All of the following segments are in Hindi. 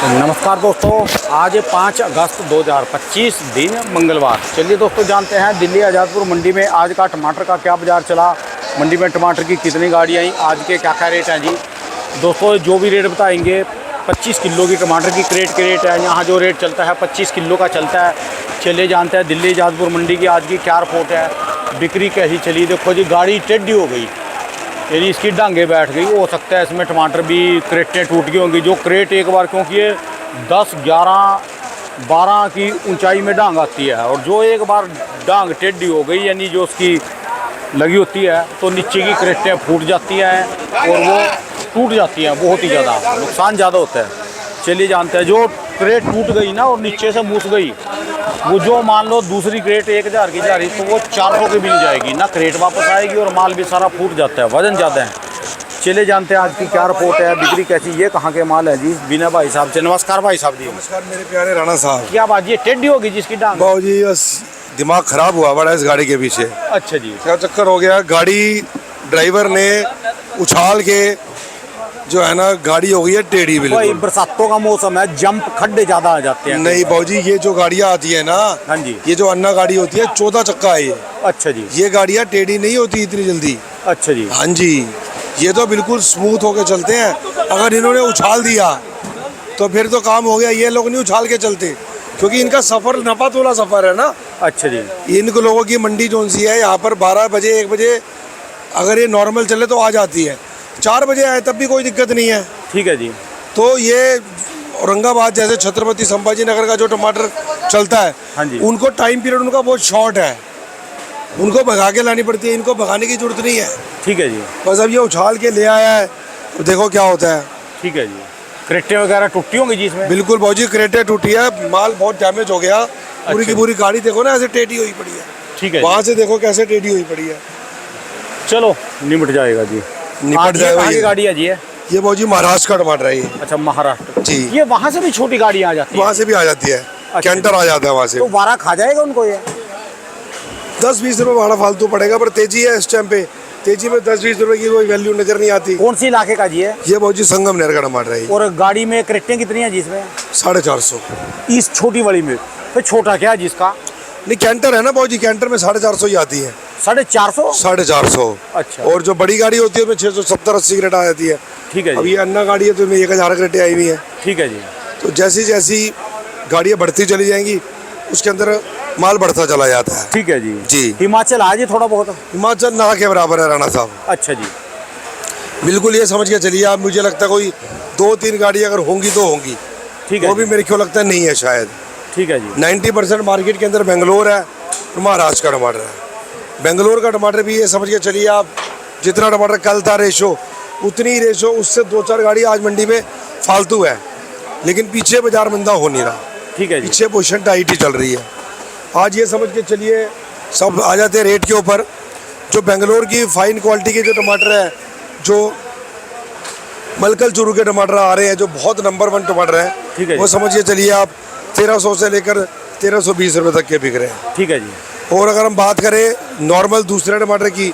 नमस्कार दोस्तों, आज 5 अगस्त 2025 दिन मंगलवार। चलिए दोस्तों, जानते हैं दिल्ली आज़ादपुर मंडी में आज का टमाटर का क्या बाज़ार चला, मंडी में टमाटर की कितनी गाड़ियाँ आई, आज के क्या क्या रेट हैं जी। दोस्तों जो भी रेट बताएंगे 25 किलो की टमाटर की क्रेट के रेट है। यहाँ जो रेट चलता है 25 किलो का चलता है। चलिए जानते हैं दिल्ली आज़ादपुर मंडी की आज की क्या रिपोर्ट है, बिक्री कैसी चली। देखो जी, गाड़ी टेढ़ी हो गई, यानी इसकी डांगे बैठ गई। हो सकता है इसमें टमाटर भी क्रेटें टूट गई होंगी। जो क्रेट एक बार, क्योंकि ये 10, 11, 12 की ऊंचाई में डांग आती है, और जो एक बार डांग टेढ़ी हो गई यानी जो उसकी लगी होती है तो नीचे की क्रेटें फूट जाती हैं और वो टूट जाती हैं, बहुत ही ज़्यादा नुकसान ज़्यादा होता है। चलिए जानते हैं, जो क्रेट टूट गई ना और नीचे से मूस गई, वो जो मान लो दूसरी क्रेट 1000 की जा रही तो वो 400 की मिल जाएगी ना, क्रेट वापस आएगी और माल भी सारा फूट जाता है, वजन ज़्यादा है। चले जानते हैं आज की क्या रिपोर्ट है, बिक्री कैसी। ये कहाँ के माल है जी, बिना भाई साहब से। नमस्कार भाई साहब जी। नमस्कार मेरे प्यारे राणा साहब। क्या बात, ये टेढ़ी होगी जिसकी डांग? बाबू जी बस दिमाग खराब हुआ बड़ा इस गाड़ी के पीछे। अच्छा जी, क्या चक्कर हो गया, गाड़ी ड्राइवर ने उछाल के जो है ना गाड़ी हो गई है टेढ़ी भाई बिल्कुल। बरसातों का मौसम है, जंप खड्डे ज़्यादा आ जाते हैं। नहीं बाबू जी, ये जो गाड़ियाँ आती है ना, हाँ जी, ये जो अन्ना गाड़ी होती है 14 चक्का है ये। अच्छा जी, ये गाड़ियाँ टेढ़ी नहीं होती इतनी जल्दी। अच्छा जी, हाँ जी, ये तो बिल्कुल स्मूथ होके चलते हैं। अगर इन्होंने उछाल दिया तो फिर तो काम हो गया। ये लोग नहीं उछाल के चलते, क्योंकि इनका सफर नफा तोला सफर है ना। अच्छा जी। इन लोगों की मंडी जो सी है यहाँ पर 12 बजे 1 बजे अगर ये नॉर्मल चले तो आ जाती है। 4 बजे आए तब भी कोई दिक्कत नहीं है। ठीक है जी। तो ये औरंगाबाद जैसे छत्रपति संभाजी नगर का जो टमाटर चलता है, हाँ जी, उनको टाइम पीरियड उनका बहुत शॉर्ट है, उनको भगा के लानी पड़ती है। इनको भगाने की जरूरत नहीं है। ठीक है जी। बस अब ये उछाल के ले आया है तो देखो क्या होता है। ठीक है जी। क्रेटें वगैरह टूटी होंगी जी इसमें? बिल्कुल बाबूजी, क्रेटें टूटी है, माल बहुत डैमेज हो गया। पूरी की पूरी गाड़ी देखो ना ऐसे टेढ़ी हुई पड़ी है। ठीक है, वहाँ से देखो कैसे टेढ़ी हुई पड़ी है। चलो निपट जाएगा जी, निपट जाएगा। ये गाड़ी है जी है? ये बाबूजी महाराष्ट्र का टमाटर है ये। अच्छा, महाराष्ट्र जी। ये वहाँ से भी छोटी गाड़ियाँ आ जाती हैं? वहाँ से भी आ जाती है, अच्छा। कैंटर आ जाता है वहाँ से। तो वारा खा जाएगा उनको ये? 10-20 रुपये भाड़ा फालतू पड़ेगा, पर तेजी है इस टाइम पे। तेजी में 10-20 रुपये की कोई वैल्यू नजर नहीं आती। कौन सी इलाके का जी है? ये बाबूजी संगमनेर का टमाटर है ये। और गाड़ी में क्रेटें कितनी हैं जिसमें? 450। इस छोटी वाली में? फिर छोटा क्या है जिसका? नहीं कैंटर है ना बाबूजी, कैंटर में 450 ही आती है। 450? 450। अच्छा। और जो बड़ी गाड़ी होती है उसमें 670-80 क्रेट आ जाती है। ठीक है अब जी। ये अन्ना गाड़ी है तो इसमें 1000 क्रेटें आई हुई है। ठीक है जी। तो जैसी जैसी गाड़ियाँ बढ़ती चली जाएंगी उसके अंदर माल बढ़ता चला जाता है। ठीक है जी। जी। हिमाचल आज ही थोड़ा बहुत? हिमाचल ना के बराबर है राणा साहब। अच्छा जी। बिल्कुल ये समझ के चलिए आप। मुझे लगता है कोई 2-3 गाड़ी अगर होंगी तो होंगी, ठीक है वो भी जी। मेरे को लगता है नहीं है शायद। ठीक है जी। 90% मार्केट के अंदर बेंगलोर है और महाराष्ट्र का टमाटर है। बेंगलोर का टमाटर भी ये समझ के चलिए आप, जितना टमाटर कल था रेशो, उतनी ही रेशो उससे 2-4 गाड़ी आज मंडी में फालतू है। लेकिन पीछे बाजार मंदा हो नहीं रहा, ठीक है जी। पीछे पोजीशन टाइट ही चल रही है। आज ये समझ के चलिए सब आ जाते हैं रेट के ऊपर। जो बेंगलोर की फाइन क्वालिटी के जो टमाटर है, जो मलकल चूरू के टमाटर आ रहे हैं, जो बहुत नंबर 1 टमाटर ठीक है, है वो जी। समझिए चलिए आप 1300 से लेकर 1320 रुपये तक के बिक रहे हैं। ठीक है जी। और अगर हम बात करें नॉर्मल दूसरे टमाटर की,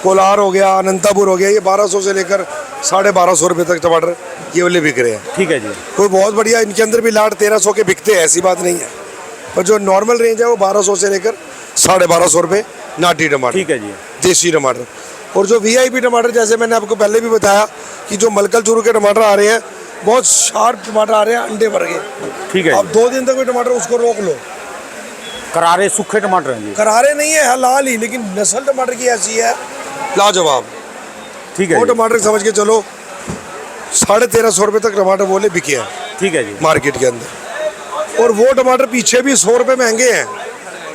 कोलार हो गया, अनंतापुर हो गया, ये 1200 से लेकर 1250 रुपये तक टमाटर ये वाले बिक रहे हैं। ठीक है जी। कोई बहुत बढ़िया, इनके अंदर भी लाट 1300 के बिकते हैं, ऐसी बात नहीं है। पर जो नॉर्मल रेंज है वो 1200 से लेकर 1250 रुपये नाटी टमाटर। ठीक है जी। देसी टमाटर। और जो वीआईपी टमाटर, जैसे मैंने आपको पहले भी बताया कि जो मलकल चूरू के टमाटर आ रहे हैं, बहुत शार्प टमाटर आ रहे हैं, अंडे भर के। ठीक है अब 2 दिन तक कोई टमाटर उसको रोक लो। करारे सूखे टमाटर हैं जी? करारे नहीं है, लाल ही, लेकिन नस्ल टमाटर की ऐसी है लाजवाब। ठीक है वो जी। टमाटर समझ के चलो 1350 रुपये तक टमाटर बोले बिके हैं ठीक है जी। मार्केट के अंदर। और वो टमाटर पीछे भी 100 रुपये महंगे हैं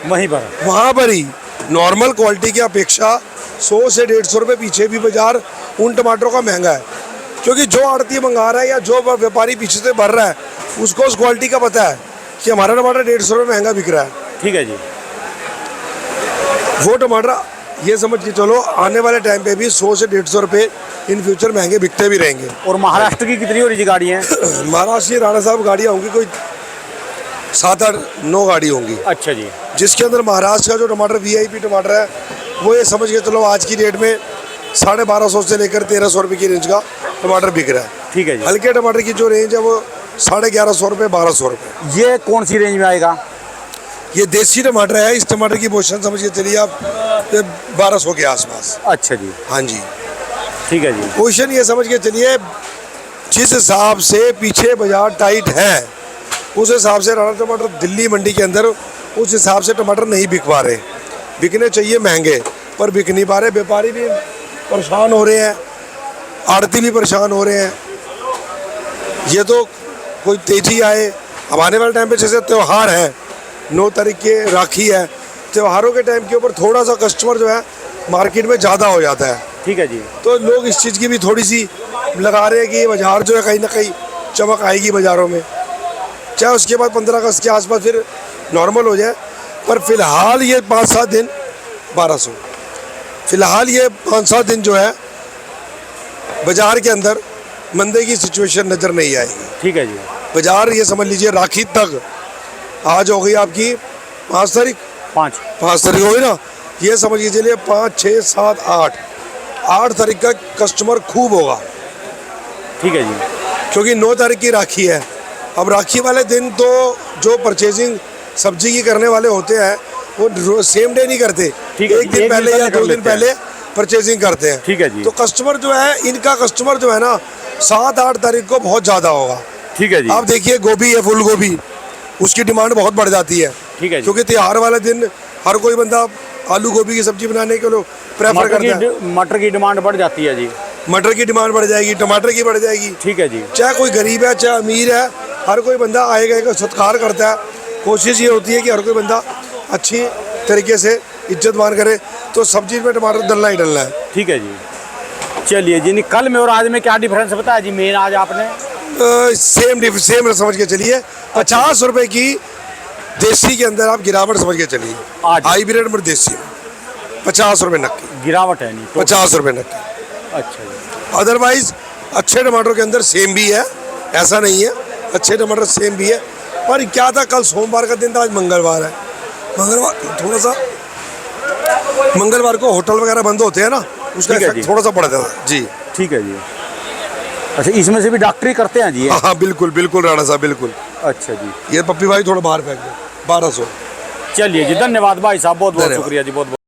वहीं पर? वहाँ पर ही नॉर्मल क्वालिटी की अपेक्षा 100 से 150 रुपये पीछे भी बाजार उन टमाटरों का महंगा है। क्योंकि जो आड़ती मंगा रहा है या जो व्यापारी पीछे से भर रहा है, उसको उस क्वालिटी का पता है कि हमारा टमाटर 150 रुपये महंगा बिक रहा है। ठीक है जी। वो टमाटर ये समझ के चलो आने वाले टाइम पे भी 100 से 150 रुपये इन फ्यूचर महंगे बिकते भी रहेंगे। और महाराष्ट्र की कितनी हो रही जी गाड़ी हैं? महाराष्ट्र की राणा साहब गाड़ियाँ होंगी कोई 7-8-9 गाड़ी होंगी। अच्छा जी। जिसके अंदर महाराष्ट्र का जो टमाटर वीआईपी टमाटर है, वो ये समझ के चलो आज की डेट में 1250 से लेकर 1300 रुपये की रेंज का टमाटर बिक रहा है। ठीक है जी। हल्के टमाटर की जो रेंज है वो 1150 रुपये, 1200 रुपये। ये कौन सी रेंज में आएगा? ये देसी टमाटर है, इस टमाटर की पोजीशन समझ के चलिए आप 1200 के आसपास। अच्छा जी, हाँ जी, ठीक है जी। पोजीशन ये समझ के चलिए, जिस हिसाब से पीछे बाजार टाइट है उस हिसाब से राणा टमाटर दिल्ली मंडी के अंदर उस हिसाब से टमाटर नहीं बिक पा रहे। बिकने चाहिए महंगे, पर बिक नहीं पा रहे। व्यापारी भी परेशान हो रहे हैं, आड़ती भी परेशान हो रहे हैं। ये तो कोई तेजी आए। अब आने वाले टाइम पे जैसे त्यौहार है, 9 तारीख के राखी है, त्योहारों के टाइम के ऊपर थोड़ा सा कस्टमर जो है मार्केट में ज़्यादा हो जाता है। ठीक है जी। तो लोग इस चीज़ की भी थोड़ी सी लगा रहे हैं कि ये बाजार जो है कहीं ना कहीं चमक आएगी बाज़ारों में, चाहे उसके बाद 15 अगस्त के आसपास फिर नॉर्मल हो जाए। पर फिलहाल ये 5-7 दिन 1200, फिलहाल ये 5-7 दिन जो है बाजार के अंदर मंदे की सिचुएशन नज़र नहीं आएगी। ठीक है जी। बाजार ये समझ लीजिए राखी तक, आज हो गई आपकी 5 तारीख, 5 तारीख हो गई ना, ये समझ के चलिए 5, 6, 7, 8 तारीख का कस्टमर खूब होगा। ठीक है जी। क्योंकि 9 तारीख की राखी है। अब राखी वाले दिन तो जो परचेजिंग सब्जी की करने वाले होते हैं वो सेम डे नहीं करते, एक दिन पहले या 2 दिन पहले परचेजिंग करते हैं। ठीक है जी। तो कस्टमर जो है, इनका कस्टमर जो है ना 7-8 तारीख को बहुत ज़्यादा होगा। ठीक है जी। आप देखिए गोभी है, फूल गोभी, उसकी डिमांड बहुत बढ़ जाती है। ठीक है जी। क्योंकि त्योहार वाले दिन हर कोई बंदा आलू गोभी की सब्जी बनाने के लिए प्रेफर करता है। मटर की डिमांड बढ़ जाती है जी। मटर की डिमांड बढ़ जाएगी, टमाटर की बढ़ जाएगी। ठीक है जी। चाहे कोई गरीब है चाहे अमीर है, हर कोई बंदा आएगा का सत्कार करता है। कोशिश ये होती है कि हर कोई बंदा अच्छी तरीके से इज्जत मान करे, तो सब्जी में टमाटर डलना ही डलना है। ठीक है जी। चलिए जी, नहीं कल में और आज में क्या डिफरेंस बताया जी मेन आज आपने? सेम समझ के चलिए। 50 रुपए की देसी के अंदर आप गिरावट समझ के चलिए। हाइब्रिड में देसी 50 रुपये नक्की गिरावट है नहीं तो 50 रुपये नक्की। अच्छा जी। अदरवाइज अच्छे टमाटरों के अंदर सेम भी है, ऐसा नहीं है, अच्छे टमाटर सेम भी है। पर क्या था, कल सोमवार का दिन था, आज मंगलवार है। मंगलवार थोड़ा सा, मंगलवार को होटल वगैरह बंद होते हैं ना, उसका इफेक्ट थोड़ा सा पड़ जाता है जी। ठीक है जी। अच्छा, इसमें से भी डॉक्टरी करते हैं जी? हाँ बिल्कुल बिल्कुल राणा साहब बिल्कुल। अच्छा जी। ये पप्पी भाई थोड़ा बाहर फेंक दो, 1200। चलिए जी, धन्यवाद भाई साहब, बहुत बहुत शुक्रिया जी, बहुत बहुत।